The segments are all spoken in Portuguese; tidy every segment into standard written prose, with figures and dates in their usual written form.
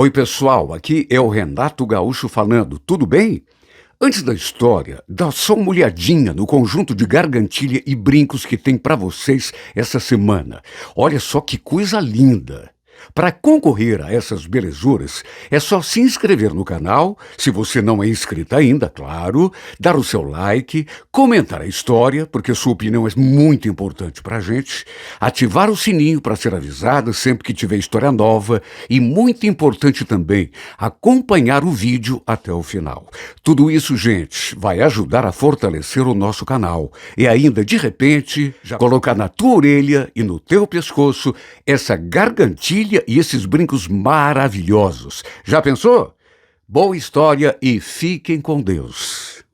Oi, pessoal, aqui é o Renato Gaúcho falando, tudo bem? Antes da história, dá só uma olhadinha no conjunto de gargantilha e brincos que tem para vocês essa semana. Olha só que coisa linda! Para concorrer a essas belezuras, é só se inscrever no canal, se você não é inscrito ainda, claro, dar o seu like, comentar a história, porque sua opinião é muito importante para a gente, ativar o sininho para ser avisado sempre que tiver história nova e, muito importante também, acompanhar o vídeo até o final. Tudo isso, gente, vai ajudar a fortalecer o nosso canal e ainda, de repente, já colocar na tua orelha e no teu pescoço essa gargantilha e esses brincos maravilhosos. Já pensou? Boa história e fiquem com Deus.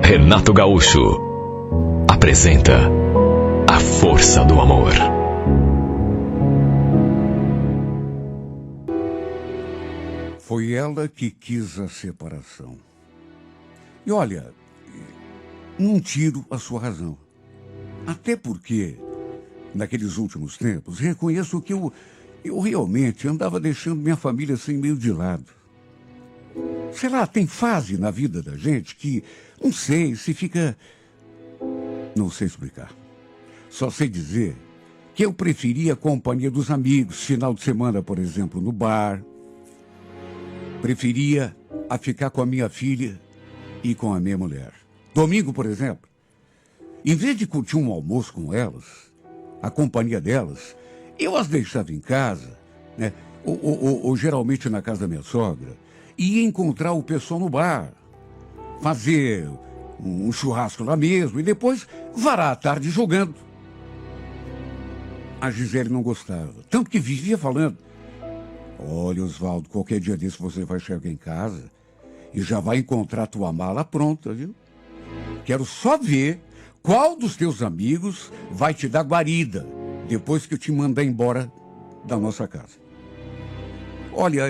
Renato Gaúcho apresenta A Força do Amor. Foi ela que quis a separação. E olha, não tiro a sua razão. Até porque, naqueles últimos tempos, reconheço que eu realmente andava deixando minha família assim meio de lado. Sei lá, tem fase na vida da gente que, não sei, se fica... Não sei explicar. Só sei dizer que eu preferia a companhia dos amigos, final de semana, por exemplo, no bar. Preferia a ficar com a minha filha e com a minha mulher. Domingo, por exemplo, em vez de curtir um almoço com elas, a companhia delas, eu as deixava em casa, né? Ou geralmente na casa da minha sogra, e ia encontrar o pessoal no bar, fazer um churrasco lá mesmo e depois varar a tarde jogando. A Gisele não gostava, tanto que vivia falando: olha, Oswaldo, qualquer dia desse você vai chegar em casa e já vai encontrar tua mala pronta, viu? Quero só ver qual dos teus amigos vai te dar guarida depois que eu te mandar embora da nossa casa. Olha,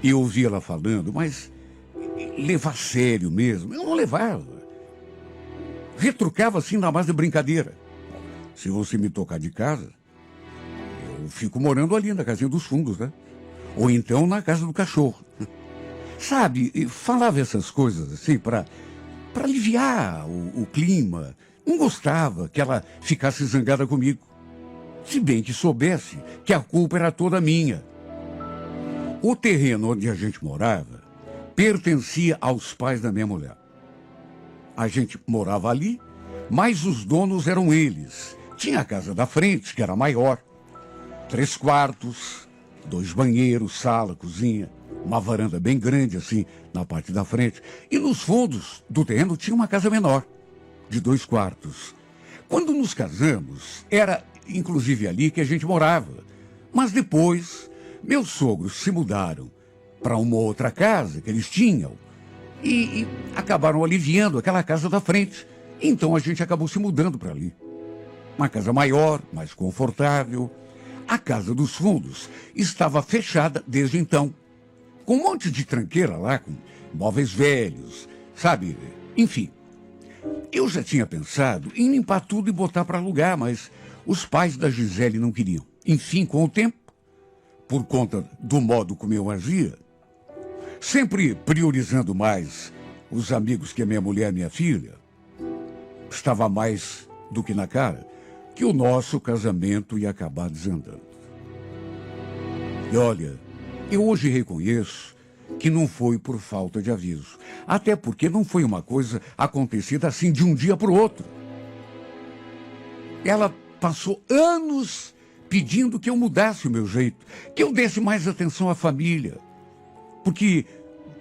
eu ouvi ela falando, mas levar a sério mesmo, eu não levava. Retrucava assim na base de brincadeira. Se você me tocar de casa, eu fico morando ali na casinha dos fundos, né? Ou então na casa do cachorro. Sabe, falava essas coisas assim para aliviar o clima. Não gostava que ela ficasse zangada comigo. Se bem que soubesse que a culpa era toda minha. O terreno onde a gente morava pertencia aos pais da minha mulher. A gente morava ali, mas os donos eram eles. Tinha a casa da frente, que era maior. 3 quartos, 2 banheiros, sala, cozinha, uma varanda bem grande assim na parte da frente. E nos fundos do terreno tinha uma casa menor, de 2 quartos. Quando nos casamos, era inclusive ali que a gente morava. Mas depois, meus sogros se mudaram para uma outra casa que eles tinham e acabaram aliviando aquela casa da frente. Então a gente acabou se mudando para ali. Uma casa maior, mais confortável. A casa dos fundos estava fechada desde então, com um monte de tranqueira lá, com móveis velhos, sabe? Enfim, eu já tinha pensado em limpar tudo e botar para alugar, mas os pais da Gisele não queriam. Enfim, com o tempo, por conta do modo como eu agia, sempre priorizando mais os amigos que a minha mulher e minha filha, estava mais do que na cara que o nosso casamento ia acabar desandando. E olha, eu hoje reconheço que não foi por falta de aviso. Até porque não foi uma coisa acontecida assim de um dia para o outro. Ela passou anos pedindo que eu mudasse o meu jeito, que eu desse mais atenção à família. Porque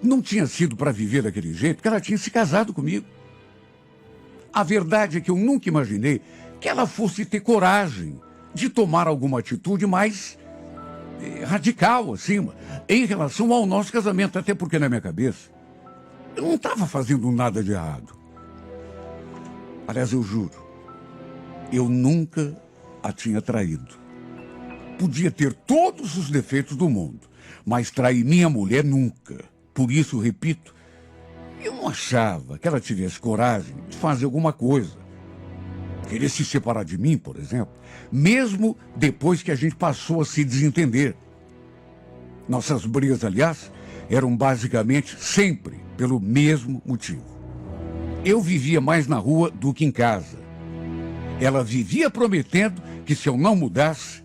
não tinha sido para viver daquele jeito, que ela tinha se casado comigo. A verdade é que eu nunca imaginei que ela fosse ter coragem de tomar alguma atitude mais radical, assim, em relação ao nosso casamento. Até porque, na minha cabeça, eu não estava fazendo nada de errado. Aliás, eu juro, eu nunca a tinha traído. Podia ter todos os defeitos do mundo, mas trair minha mulher nunca. Por isso, repito, eu não achava que ela tivesse coragem de fazer alguma coisa. querer se separar de mim, por exemplo, mesmo depois que a gente passou a se desentender. Nossas brigas, aliás, eram basicamente sempre pelo mesmo motivo. Eu vivia mais na rua do que em casa. Ela vivia prometendo que se eu não mudasse,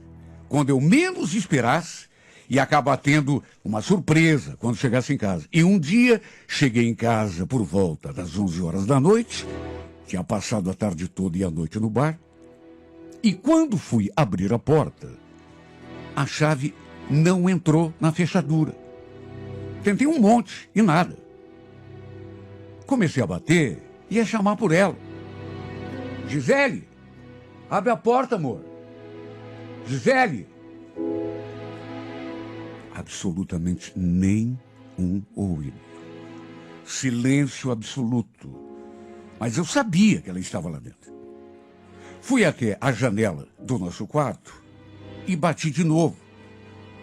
quando eu menos esperasse, ia acabar tendo uma surpresa quando chegasse em casa. E um dia, cheguei em casa por volta das 11 horas da noite, tinha passado a tarde toda e a noite no bar, e quando fui abrir a porta, a chave não entrou na fechadura. Tentei um monte e nada. Comecei a bater e a chamar por ela. Gisele, abre a porta, amor. Gisele. Absolutamente nem um ouvido. Silêncio absoluto. Mas eu sabia que ela estava lá dentro. Fui até a janela do nosso quarto e bati de novo.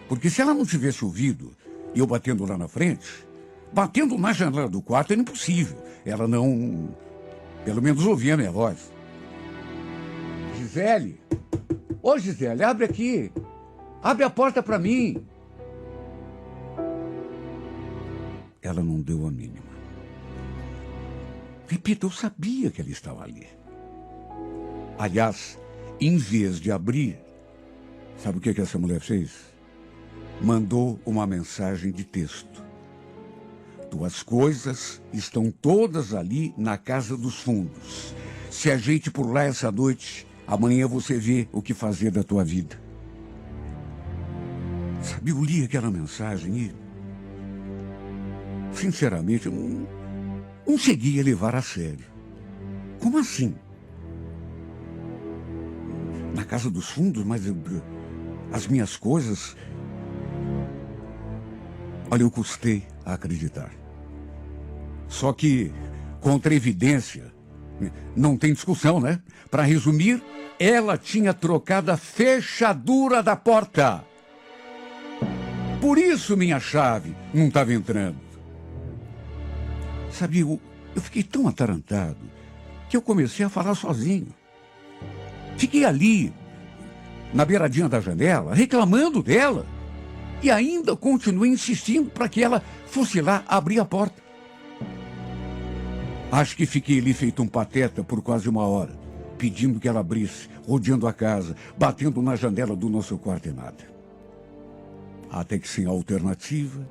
Porque se ela não tivesse ouvido, eu batendo lá na frente, batendo na janela do quarto era impossível. Ela não, pelo menos ouvia a minha voz. Gisele, ô Gisele, abre aqui. Abre a porta para mim. Ela não deu a mínima. Repito, eu sabia que ela estava ali. Aliás, em vez de abrir, sabe o que essa mulher fez? Mandou uma mensagem de texto. Tuas coisas estão todas ali na casa dos fundos. Se ajeite por lá essa noite, amanhã você vê o que fazer da tua vida. Sabe, eu li aquela mensagem e, sinceramente, eu não cheguei a levar a sério. Como assim? Na casa dos fundos, mas as minhas coisas... Olha, eu custei a acreditar. Só que, contra evidência, não tem discussão, né? Para resumir, ela tinha trocado a fechadura da porta. Por isso minha chave não estava entrando. Sabe, eu fiquei tão atarantado que eu comecei a falar sozinho. Fiquei ali, na beiradinha da janela, reclamando dela. E ainda continuei insistindo para que ela fosse lá abrir a porta. Acho que fiquei ali feito um pateta por quase uma hora, pedindo que ela abrisse, rodeando a casa, batendo na janela do nosso quarto e nada. Até que, sem alternativa,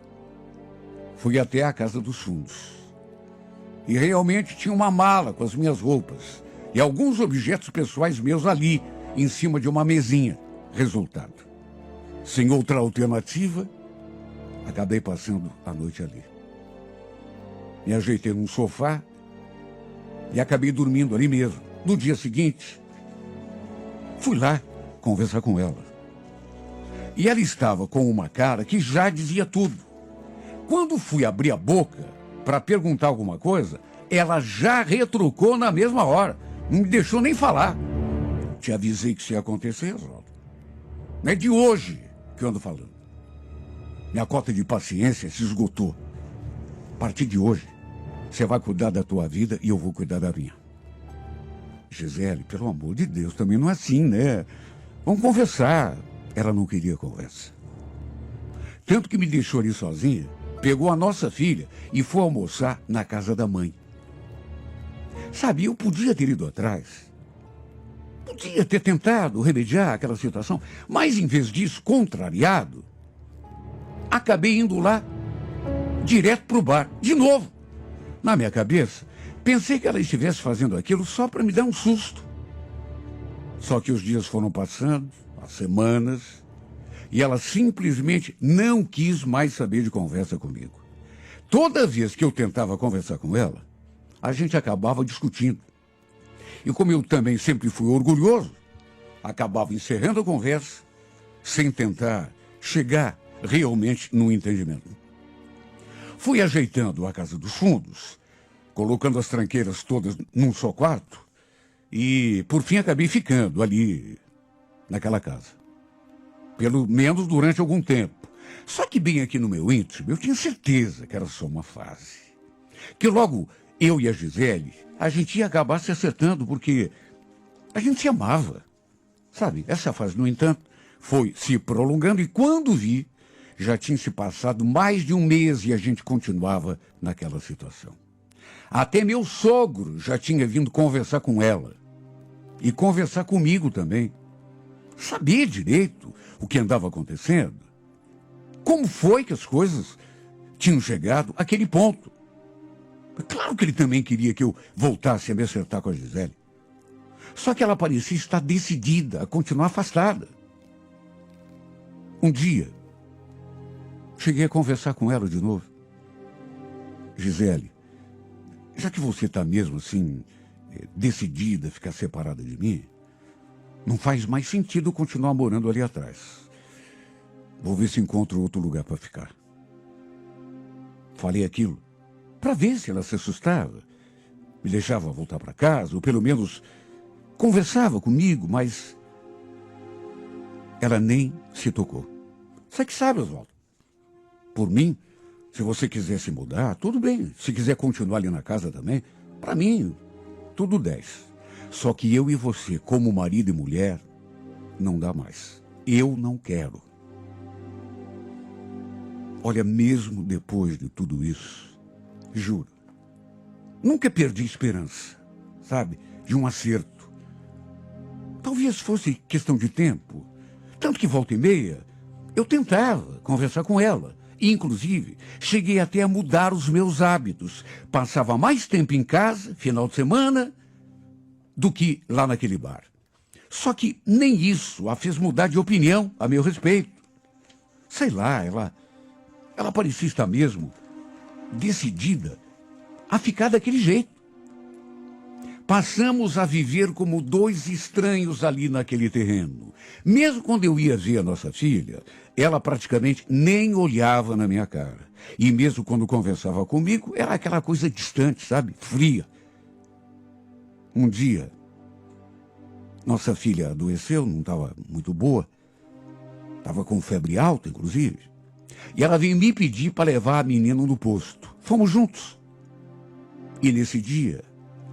fui até a casa dos fundos. E realmente tinha uma mala com as minhas roupas e alguns objetos pessoais meus ali, em cima de uma mesinha. Resultado: sem outra alternativa, acabei passando a noite ali. Me ajeitei num sofá e acabei dormindo ali mesmo. No dia seguinte, fui lá conversar com ela. E ela estava com uma cara que já dizia tudo. Quando fui abrir a boca para perguntar alguma coisa, ela já retrucou na mesma hora. Não me deixou nem falar. Te avisei que isso ia acontecer, Oswaldo. Não é de hoje que eu ando falando. Minha cota de paciência se esgotou. A partir de hoje, você vai cuidar da tua vida e eu vou cuidar da minha. Gisele, pelo amor de Deus, também não é assim, né? Vamos conversar. Ela não queria conversa. Tanto que me deixou ali sozinha, pegou a nossa filha e foi almoçar na casa da mãe. Sabe, eu podia ter ido atrás. Podia ter tentado remediar aquela situação, mas em vez disso, contrariado, acabei indo lá, direto pro bar, de novo. Na minha cabeça, pensei que ela estivesse fazendo aquilo só para me dar um susto. Só que os dias foram passando, as semanas, e ela simplesmente não quis mais saber de conversa comigo. Toda vez que eu tentava conversar com ela, a gente acabava discutindo. E como eu também sempre fui orgulhoso, acabava encerrando a conversa sem tentar chegar realmente num entendimento. Fui ajeitando a casa dos fundos, colocando as tranqueiras todas num só quarto e, por fim, acabei ficando ali naquela casa. Pelo menos durante algum tempo. Só que bem aqui no meu íntimo, eu tinha certeza que era só uma fase. Que logo eu e a Gisele, a gente ia acabar se acertando, porque A gente se amava. Sabe, essa fase, no entanto, foi se prolongando e quando vi, já tinha se passado mais de um mês e a gente continuava naquela situação. Até meu sogro já tinha vindo conversar com ela e conversar comigo também. Saber direito o que andava acontecendo. Como foi que as coisas tinham chegado àquele ponto. Claro que ele também queria que eu voltasse a me acertar com a Gisele. Só que ela parecia estar decidida a continuar afastada. Um dia, cheguei a conversar com ela de novo. Gisele, já que você está mesmo assim, decidida a ficar separada de mim, não faz mais sentido continuar morando ali atrás. Vou ver se encontro outro lugar para ficar. Falei aquilo para ver se ela se assustava, me deixava voltar para casa, ou pelo menos conversava comigo, mas ela nem se tocou. Você que sabe, Oswaldo. Por mim, se você quiser se mudar, tudo bem. Se quiser continuar ali na casa também, para mim, tudo 10. Só que eu e você, como marido e mulher, não dá mais. Eu não quero. Olha, mesmo depois de tudo isso, juro, nunca perdi esperança, sabe, de um acerto. Talvez fosse questão de tempo. Tanto que volta e meia, eu tentava conversar com ela. E, inclusive, cheguei até a mudar os meus hábitos. Passava mais tempo em casa, final de semana, do que lá naquele bar. Só que nem isso a fez mudar de opinião a meu respeito. Sei lá, ela parecia estar mesmo decidida a ficar daquele jeito. Passamos a viver como dois estranhos ali naquele terreno. Mesmo quando eu ia ver a nossa filha, ela praticamente nem olhava na minha cara. E mesmo quando conversava comigo, era aquela coisa distante, sabe? Fria. Um dia, nossa filha adoeceu, não estava muito boa. Estava com febre alta, inclusive. E ela veio me pedir para levar a menina no posto. Fomos juntos. E nesse dia,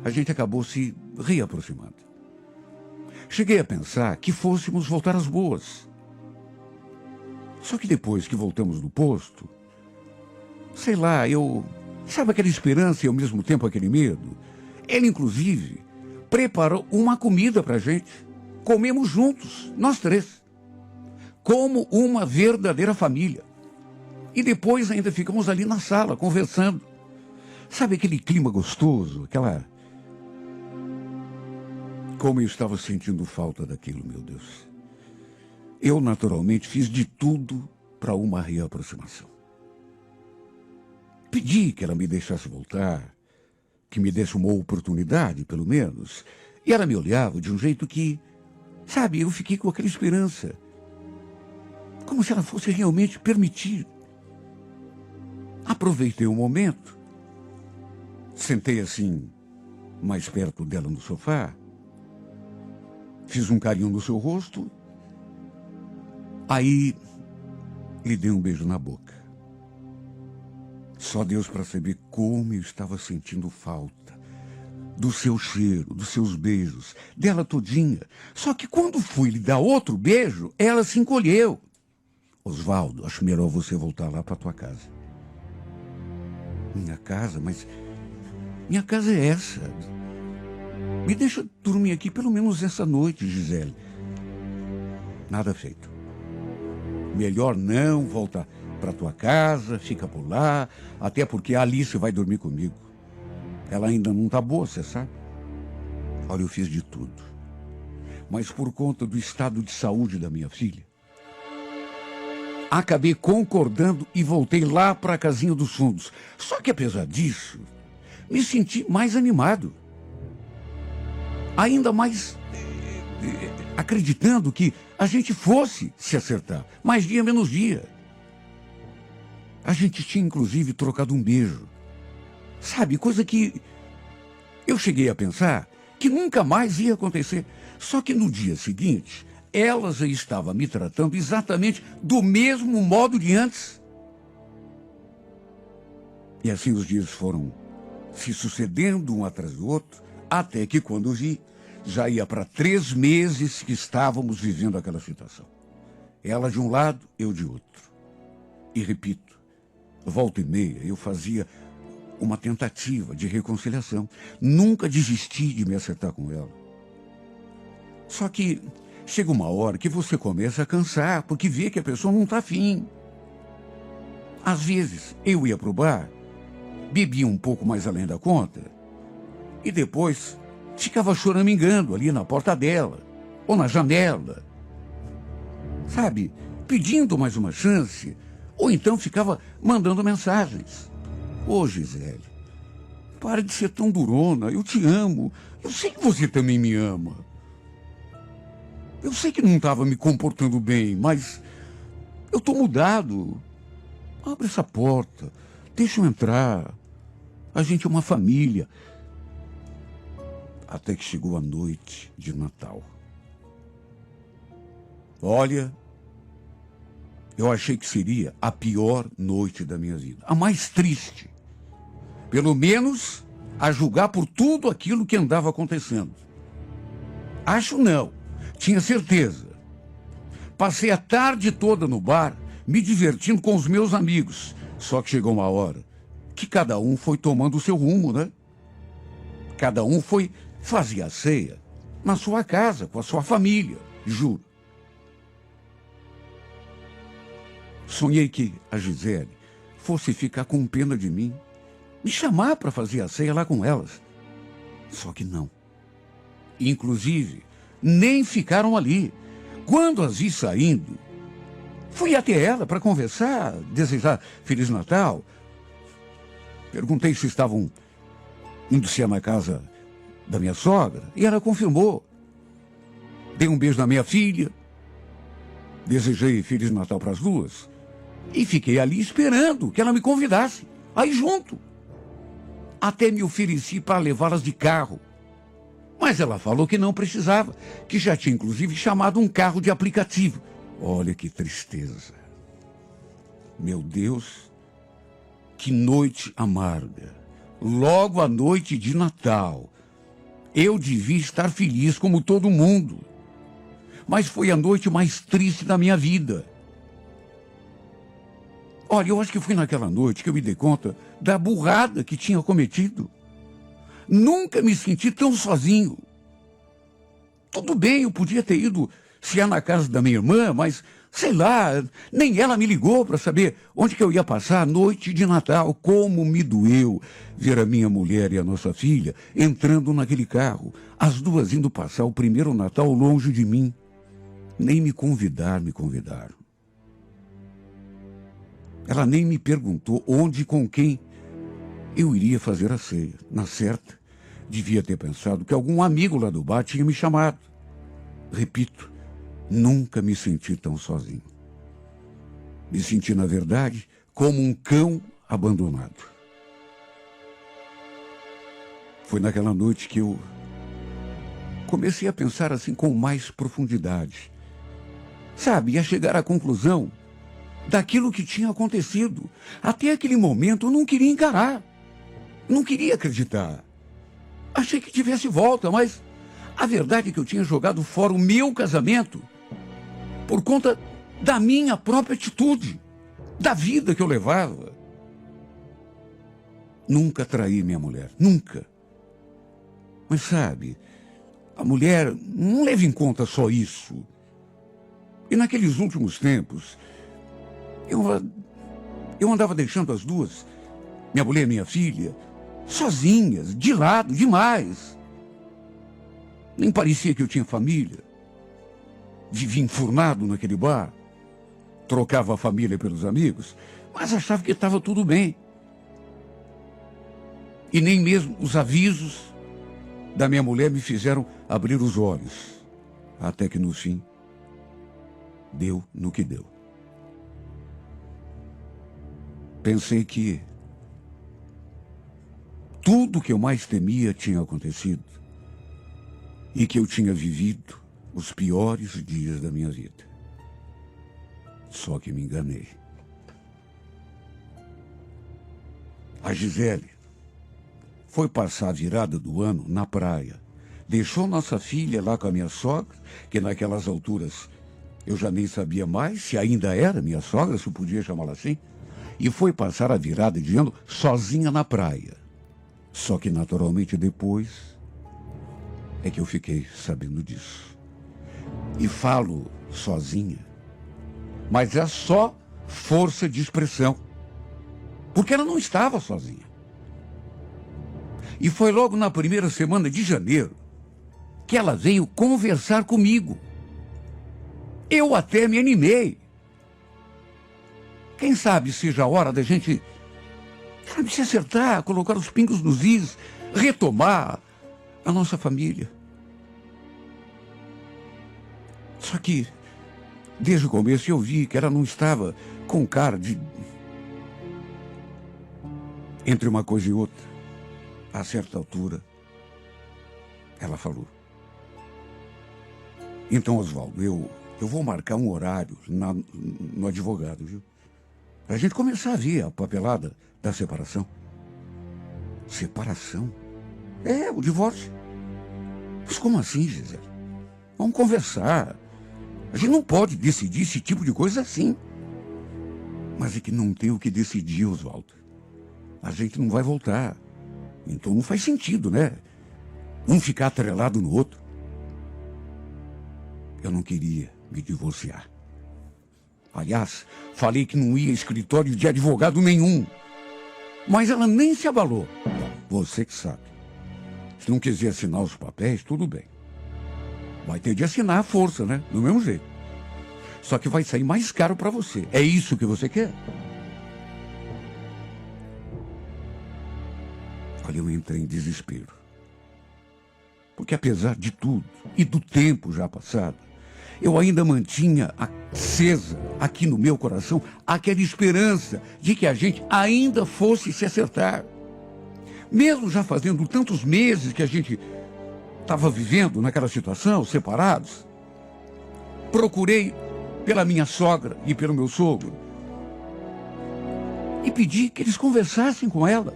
a gente acabou se reaproximando. Cheguei a pensar que fôssemos voltar às boas. Só que depois que voltamos do posto, sei lá, sabe aquela esperança e ao mesmo tempo aquele medo? Ele, inclusive, preparou uma comida pra gente. Comemos juntos, nós três. Como uma verdadeira família. E depois ainda ficamos ali na sala, conversando. Sabe aquele clima gostoso, aquela... Como eu estava sentindo falta daquilo, meu Deus. Eu, naturalmente, fiz de tudo para uma reaproximação. Pedi que ela me deixasse voltar, que me desse uma oportunidade, pelo menos. E ela me olhava de um jeito que, sabe, eu fiquei com aquela esperança. Como se ela fosse realmente permitir. Aproveitei o momento, sentei assim, mais perto dela no sofá, fiz um carinho no seu rosto, aí lhe dei um beijo na boca. Só Deus para saber como eu estava sentindo falta do seu cheiro, dos seus beijos, dela todinha. Só que quando fui lhe dar outro beijo, ela se encolheu. Oswaldo, acho melhor você voltar lá para tua casa. Minha casa? Mas minha casa é essa. Me deixa dormir aqui pelo menos essa noite, Gisele. Nada feito. Melhor não voltar para tua casa, fica por lá, até porque a Alice vai dormir comigo. Ela ainda não está boa, você sabe? Olha, eu fiz de tudo. Mas por conta do estado de saúde da minha filha, acabei concordando e voltei lá para a casinha dos fundos. Só que apesar disso, me senti mais animado. Ainda mais acreditando que a gente fosse se acertar. Mais dia, menos dia. A gente tinha, inclusive, trocado um beijo. Sabe, coisa que eu cheguei a pensar que nunca mais ia acontecer. Só que no dia seguinte, ela já estava me tratando exatamente do mesmo modo de antes. E assim os dias foram se sucedendo um atrás do outro, até que quando vi, Já ia para 3 meses que estávamos vivendo aquela situação. Ela de um lado, eu de outro. E repito, volta e meia eu fazia uma tentativa de reconciliação. Nunca desisti de me acertar com ela. Só que chega uma hora que você começa a cansar, porque vê que a pessoa não está afim. Às vezes, eu ia para o bar, bebia um pouco mais além da conta, e depois ficava choramingando ali na porta dela, ou na janela. Sabe, pedindo mais uma chance, ou então ficava mandando mensagens. Ô, Gisele, para de ser tão durona, eu te amo, eu sei que você também me ama. Eu sei que não estava me comportando bem, mas eu estou mudado. Abre essa porta, deixa eu entrar. A gente é uma família. Até que chegou a noite de Natal. Olha, eu achei que seria a pior noite da minha vida. A mais triste. Pelo menos a julgar por tudo aquilo que andava acontecendo. Acho não. Tinha certeza. Passei a tarde toda no bar, me divertindo com os meus amigos. Só que chegou uma hora que cada um foi tomando o seu rumo, né? Cada um foi fazer a ceia na sua casa, com a sua família, juro. Sonhei que a Gisele fosse ficar com pena de mim, me chamar para fazer a ceia lá com elas. Só que não. Inclusive, nem ficaram ali. Quando as vi saindo, fui até ela para conversar, desejar Feliz Natal. Perguntei se estavam indo-se na casa da minha sogra e ela confirmou. Dei um beijo na minha filha, desejei Feliz Natal para as duas e fiquei ali esperando que ela me convidasse. Aí junto. Até me ofereci para levá-las de carro. Mas ela falou que não precisava, que já tinha inclusive chamado um carro de aplicativo. Olha que tristeza. Meu Deus, que noite amarga. Logo à noite de Natal. Eu devia estar feliz como todo mundo. Mas foi a noite mais triste da minha vida. Olha, eu acho que foi naquela noite que eu me dei conta da burrada que tinha cometido. Nunca me senti tão sozinho. Tudo bem, eu podia ter ido se é na casa da minha irmã, mas, sei lá, nem ela me ligou para saber onde que eu ia passar a noite de Natal. Como me doeu ver a minha mulher e a nossa filha entrando naquele carro, as duas indo passar o primeiro Natal longe de mim. Nem me convidaram. Ela nem me perguntou onde e com quem eu iria fazer a ceia. Na certa, devia ter pensado que algum amigo lá do bar tinha me chamado. Repito, nunca me senti tão sozinho. Me senti, na verdade, como um cão abandonado. Foi naquela noite que eu comecei a pensar assim com mais profundidade. Sabe, a chegar à conclusão daquilo que tinha acontecido. Até aquele momento eu não queria encarar. Não queria acreditar. Achei que tivesse volta, mas a verdade é que eu tinha jogado fora o meu casamento por conta da minha própria atitude, da vida que eu levava. Nunca traí minha mulher, nunca. Mas sabe, a mulher não leva em conta só isso. E naqueles últimos tempos, eu andava deixando as duas, minha mulher e minha filha, sozinhas, de lado, demais. Nem parecia que eu tinha família. Vivia enfurnado naquele bar. Trocava a família pelos amigos, mas achava que estava tudo bem. E nem mesmo os avisos da minha mulher me fizeram abrir os olhos. Até que no fim, deu no que deu. Pensei que tudo que eu mais temia tinha acontecido e que eu tinha vivido os piores dias da minha vida. Só que me enganei. A Gisele foi passar a virada do ano na praia, deixou nossa filha lá com a minha sogra, que naquelas alturas eu já nem sabia mais se ainda era minha sogra, se eu podia chamá-la assim, e foi passar a virada de ano sozinha na praia. Só que naturalmente depois é que eu fiquei sabendo disso. E falo sozinha, mas é só força de expressão, porque ela não estava sozinha. E foi logo na primeira semana de janeiro que ela veio conversar comigo. Eu até me animei. Quem sabe seja a hora da gente, sabe, se acertar, colocar os pingos nos is, retomar a nossa família. Só que, desde o começo, eu vi que ela não estava com cara de... Entre uma coisa e outra, a certa altura, ela falou: então, Oswaldo, eu vou marcar um horário no advogado, viu? Pra gente começar a ver a papelada da separação. Separação? É, o divórcio. Mas como assim, Gisele? Vamos conversar. A gente não pode decidir esse tipo de coisa assim. Mas é que não tem o que decidir, Oswaldo. A gente não vai voltar. Então não faz sentido, né? Um ficar atrelado no outro. Eu não queria me divorciar. Aliás, falei que não ia a escritório de advogado nenhum. Mas ela nem se abalou. Você que sabe. Se não quiser assinar os papéis, tudo bem. Vai ter de assinar à força, né? Do mesmo jeito. Só que vai sair mais caro para você. É isso que você quer? Olha, eu entrei em desespero. Porque apesar de tudo e do tempo já passado, eu ainda mantinha acesa aqui no meu coração aquela esperança de que a gente ainda fosse se acertar. Mesmo já fazendo tantos meses que a gente estava vivendo naquela situação, separados, procurei pela minha sogra e pelo meu sogro e pedi que eles conversassem com ela.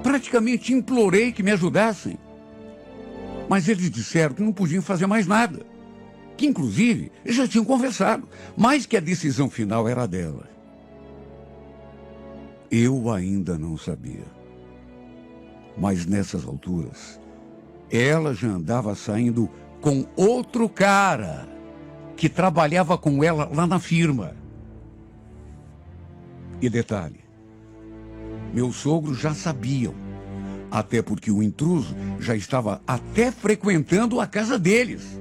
Praticamente implorei que me ajudassem. Mas eles disseram que não podiam fazer mais nada. Que, inclusive, já tinham conversado, mas que a decisão final era dela. Eu ainda não sabia. Mas nessas alturas, ela já andava saindo com outro cara que trabalhava com ela lá na firma. E detalhe, meus sogros já sabiam, até porque o intruso já estava até frequentando a casa deles.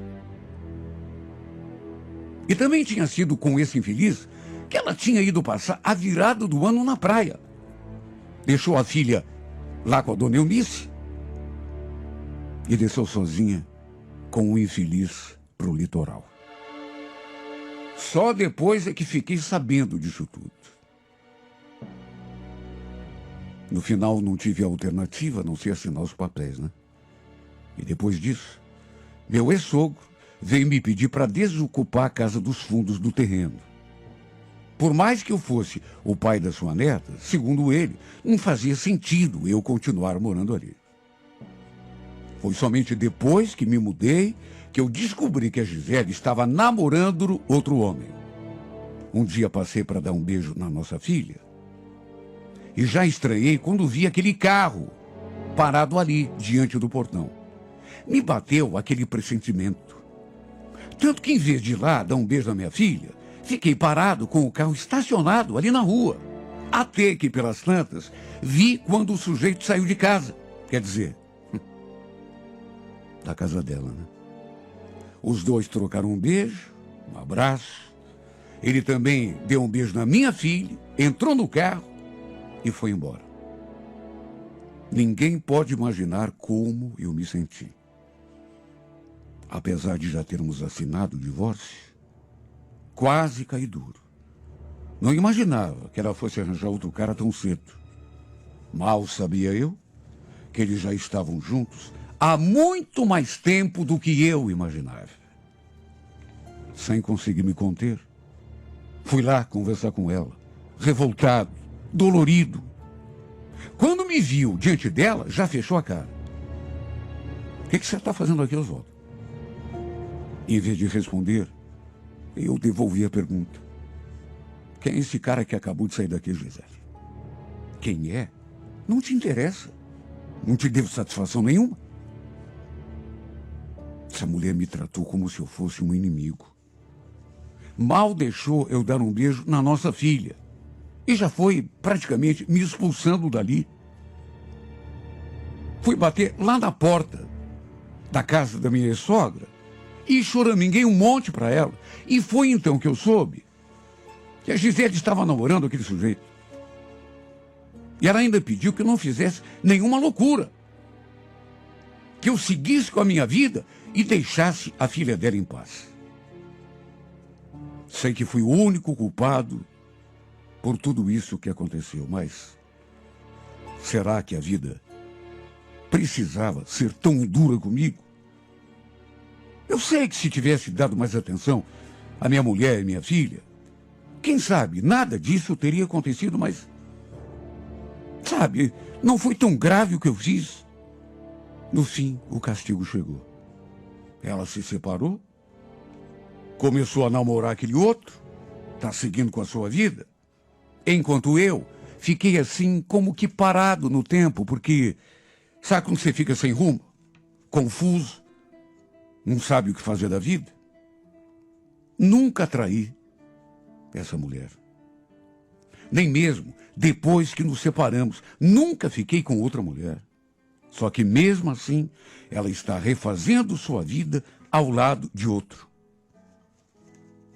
E também tinha sido com esse infeliz que ela tinha ido passar a virada do ano na praia. Deixou a filha lá com a dona Eunice e desceu sozinha com o infeliz para o litoral. Só depois é que fiquei sabendo disso tudo. No final não tive alternativa a não ser assinar os papéis, né? E depois disso, meu ex-sogro veio me pedir para desocupar a casa dos fundos do terreno. Por mais que eu fosse o pai da sua neta, segundo ele, não fazia sentido eu continuar morando ali. Foi somente depois que me mudei que eu descobri que a Gisele estava namorando outro homem. Um dia passei para dar um beijo na nossa filha e já estranhei quando vi aquele carro parado ali, diante do portão. Me bateu aquele pressentimento. Tanto que, em vez de ir lá dar um beijo na minha filha, fiquei parado com o carro estacionado ali na rua. Até que, pelas tantas, vi quando o sujeito saiu de casa. Quer dizer, da casa dela, né? Os dois trocaram um beijo, um abraço. Ele também deu um beijo na minha filha, entrou no carro e foi embora. Ninguém pode imaginar como eu me senti. Apesar de já termos assinado o divórcio, quase caí duro. Não imaginava que ela fosse arranjar outro cara tão cedo. Mal sabia eu que eles já estavam juntos há muito mais tempo do que eu imaginava. Sem conseguir me conter, fui lá conversar com ela, revoltado, dolorido. Quando me viu diante dela, já fechou a cara. que você está fazendo aqui, Oswaldo? Em vez de responder, eu devolvi a pergunta. Quem é esse cara que acabou de sair daqui, Gisele? Quem é? Não te interessa. Não te devo satisfação nenhuma. Essa mulher me tratou como se eu fosse um inimigo. Mal deixou eu dar um beijo na nossa filha. E já foi praticamente me expulsando dali. Fui bater lá na porta da casa da minha sogra e choraminguei um monte para ela. E foi então que eu soube que a Gisele estava namorando aquele sujeito. E ela ainda pediu que eu não fizesse nenhuma loucura. Que eu seguisse com a minha vida e deixasse a filha dela em paz. Sei que fui o único culpado por tudo isso que aconteceu, mas será que a vida precisava ser tão dura comigo? Eu sei que se tivesse dado mais atenção à minha mulher e minha filha, quem sabe nada disso teria acontecido, mas, sabe, não foi tão grave o que eu fiz. No fim, o castigo chegou. Ela se separou, começou a namorar aquele outro, está seguindo com a sua vida, enquanto eu fiquei assim como que parado no tempo, porque sabe quando você fica sem rumo, confuso, não sabe o que fazer da vida? Nunca traí essa mulher. Nem mesmo depois que nos separamos, nunca fiquei com outra mulher. Só que mesmo assim, ela está refazendo sua vida ao lado de outro.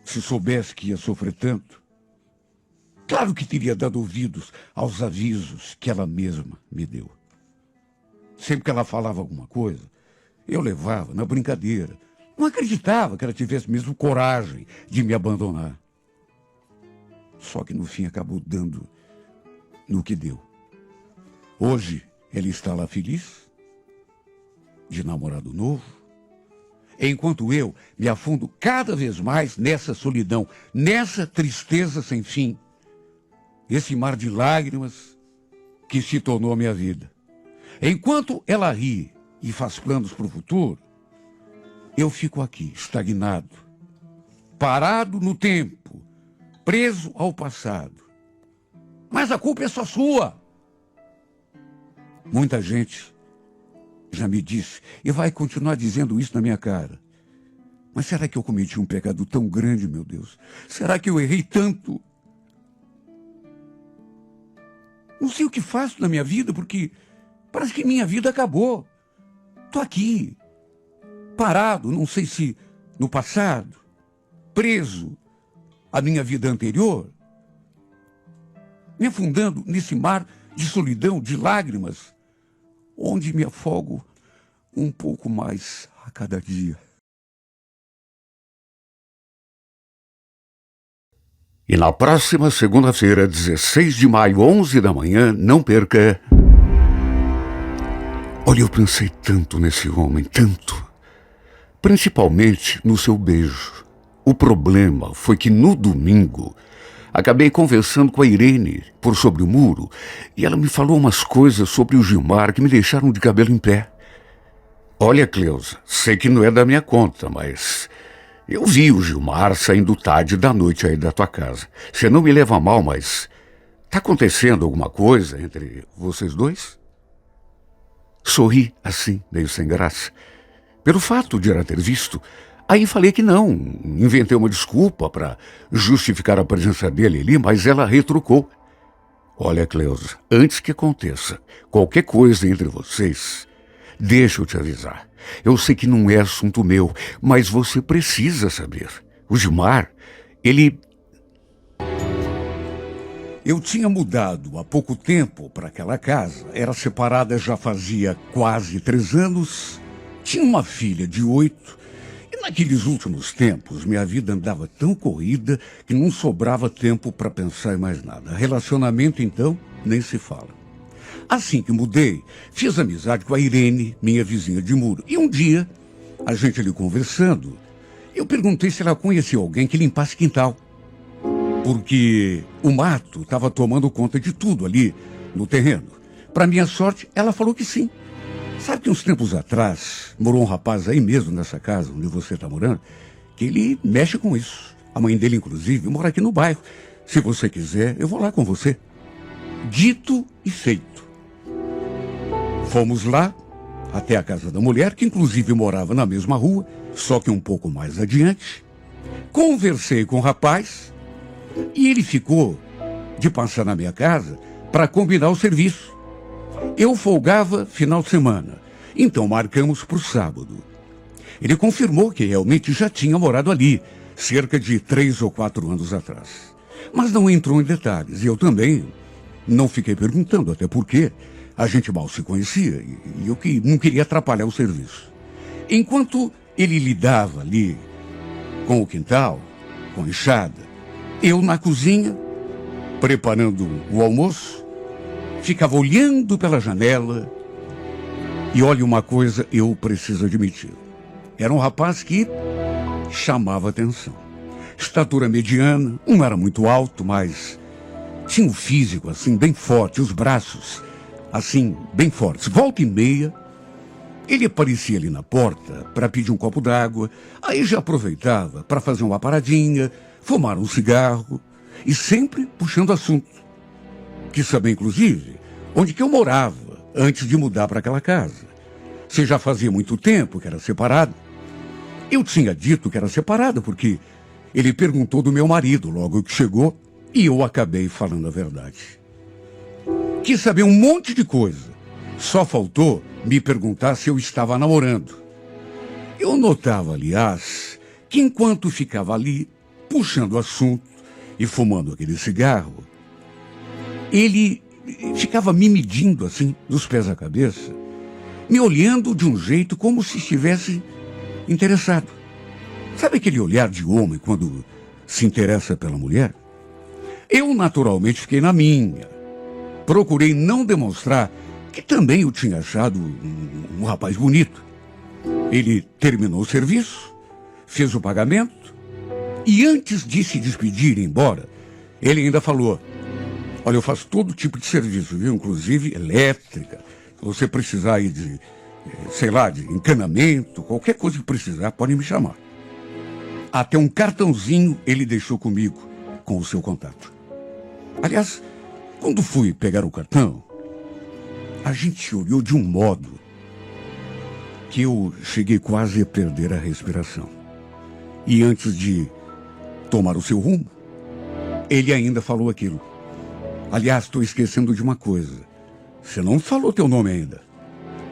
Se soubesse que ia sofrer tanto, claro que teria dado ouvidos aos avisos que ela mesma me deu. Sempre que ela falava alguma coisa, eu levava na brincadeira. Não acreditava que ela tivesse mesmo coragem de me abandonar. Só que no fim acabou dando no que deu. Hoje ela está lá feliz, de namorado novo, enquanto eu me afundo cada vez mais nessa solidão, nessa tristeza sem fim, esse mar de lágrimas que se tornou a minha vida. Enquanto ela ri e faz planos para o futuro, eu fico aqui, estagnado, parado no tempo, preso ao passado. Mas a culpa é só sua. Muita gente já me disse, e vai continuar dizendo isso na minha cara. Mas será que eu cometi um pecado tão grande, meu Deus? Será que eu errei tanto? Não sei o que faço na minha vida, porque parece que minha vida acabou. Estou aqui, parado, não sei se no passado, preso à minha vida anterior, me afundando nesse mar de solidão, de lágrimas, onde me afogo um pouco mais a cada dia. E na próxima segunda-feira, 16 de maio, 11 da manhã, não perca. Olha, eu pensei tanto nesse homem, tanto. Principalmente no seu beijo. O problema foi que no domingo acabei conversando com a Irene por sobre o muro e ela me falou umas coisas sobre o Gilmar que me deixaram de cabelo em pé. Olha, Cleusa, sei que não é da minha conta, mas eu vi o Gilmar saindo tarde da noite aí da tua casa. Você não me leva a mal, mas tá acontecendo alguma coisa entre vocês dois? Sorri assim, meio sem graça. Pelo fato de ela ter visto, aí falei que não, inventei uma desculpa para justificar a presença dele ali, mas ela retrucou. Olha, Cleusa, antes que aconteça qualquer coisa entre vocês, deixa eu te avisar. Eu sei que não é assunto meu, mas você precisa saber. O Gilmar, ele... Eu tinha mudado há pouco tempo para aquela casa, era separada já fazia quase 3 anos, tinha uma filha de 8, e naqueles últimos tempos minha vida andava tão corrida que não sobrava tempo para pensar em mais nada. Relacionamento, então, nem se fala. Assim que mudei, fiz amizade com a Irene, minha vizinha de muro, e um dia, a gente ali conversando, eu perguntei se ela conhecia alguém que limpasse quintal. Porque o mato estava tomando conta de tudo ali no terreno. Para minha sorte, ela falou que sim. Sabe que uns tempos atrás morou um rapaz aí mesmo nessa casa onde você está morando, que ele mexe com isso. A mãe dele, inclusive, mora aqui no bairro. Se você quiser, eu vou lá com você. Dito e feito. Fomos lá até a casa da mulher, que inclusive morava na mesma rua, só que um pouco mais adiante. Conversei com o rapaz e ele ficou de passar na minha casa para combinar o serviço. Eu folgava final de semana, então marcamos para o sábado. Ele confirmou que realmente já tinha morado ali, cerca de 3 ou 4 anos atrás. Mas não entrou em detalhes, e eu também não fiquei perguntando, até porque a gente mal se conhecia e eu não queria atrapalhar o serviço. Enquanto ele lidava ali com o quintal, com a enxada, eu na cozinha, preparando o almoço, ficava olhando pela janela e olha uma coisa, eu preciso admitir. Era um rapaz que chamava atenção. Estatura mediana, não era muito alto, mas tinha um físico assim bem forte, os braços assim bem fortes. Volta e meia, ele aparecia ali na porta para pedir um copo d'água, aí já aproveitava para fazer uma paradinha, fumar um cigarro e sempre puxando assunto. Quis saber, inclusive, onde que eu morava antes de mudar para aquela casa. Se já fazia muito tempo que era separado. Eu tinha dito que era separada porque ele perguntou do meu marido logo que chegou e eu acabei falando a verdade. Quis saber um monte de coisa. Só faltou me perguntar se eu estava namorando. Eu notava, aliás, que enquanto ficava ali puxando o assunto e fumando aquele cigarro, ele ficava me medindo assim, dos pés à cabeça, me olhando de um jeito como se estivesse interessado. Sabe aquele olhar de homem quando se interessa pela mulher? Eu naturalmente fiquei na minha. Procurei não demonstrar que também eu tinha achado um rapaz bonito. Ele terminou o serviço, fez o pagamento e antes de se despedir e ir embora, ele ainda falou: olha, eu faço todo tipo de serviço, viu? Inclusive elétrica. Se você precisar aí de, sei lá, de encanamento, qualquer coisa que precisar, pode me chamar. Até um cartãozinho ele deixou comigo com o seu contato. Aliás, quando fui pegar o cartão, a gente olhou de um modo que eu cheguei quase a perder a respiração. E antes de tomar o seu rumo, ele ainda falou aquilo. Aliás, estou esquecendo de uma coisa. Você não falou teu nome ainda.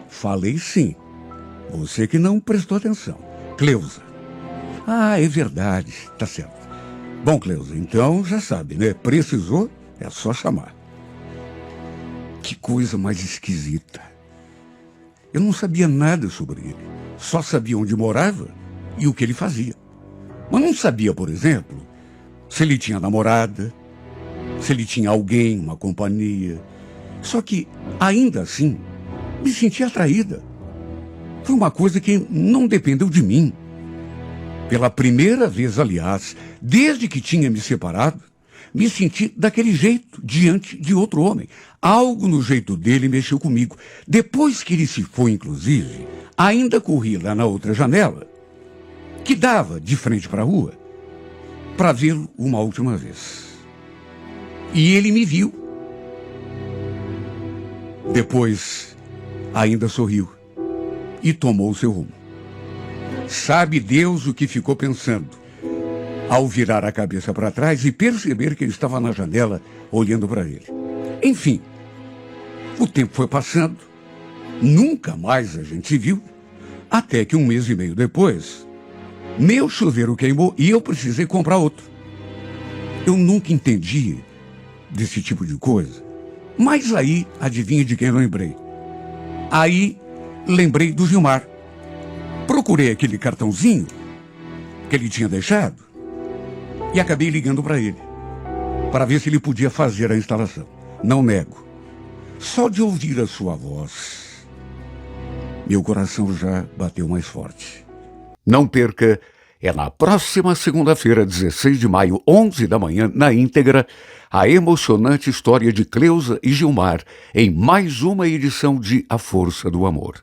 Falei sim. Você que não prestou atenção. Cleusa. Ah, é verdade. Tá certo. Bom, Cleusa, então já sabe, né? Precisou, é só chamar. Que coisa mais esquisita. Eu não sabia nada sobre ele. Só sabia onde morava e o que ele fazia. Mas não sabia, por exemplo, se ele tinha namorada, se ele tinha alguém, uma companhia. Só que, ainda assim, me senti atraída. Foi uma coisa que não dependeu de mim. Pela primeira vez, aliás, desde que tinha me separado, me senti daquele jeito, diante de outro homem. Algo no jeito dele mexeu comigo. Depois que ele se foi, inclusive, ainda corri lá na outra janela, que dava de frente para a rua, para vê-lo uma última vez. E ele me viu. Depois, ainda sorriu e tomou o seu rumo. Sabe Deus o que ficou pensando ao virar a cabeça para trás e perceber que ele estava na janela olhando para ele. Enfim, o tempo foi passando, nunca mais a gente se viu, até que 1 mês e meio depois, meu chuveiro queimou e eu precisei comprar outro. Eu nunca entendi desse tipo de coisa, mas aí, adivinha de quem eu lembrei? Aí, lembrei do Gilmar. Procurei aquele cartãozinho que ele tinha deixado e acabei ligando para ele, para ver se ele podia fazer a instalação. Não nego. Só de ouvir a sua voz, meu coração já bateu mais forte. Não perca, é na próxima segunda-feira, 16 de maio, 11 da manhã, na íntegra, a emocionante história de Cleusa e Gilmar, em mais uma edição de A Força do Amor.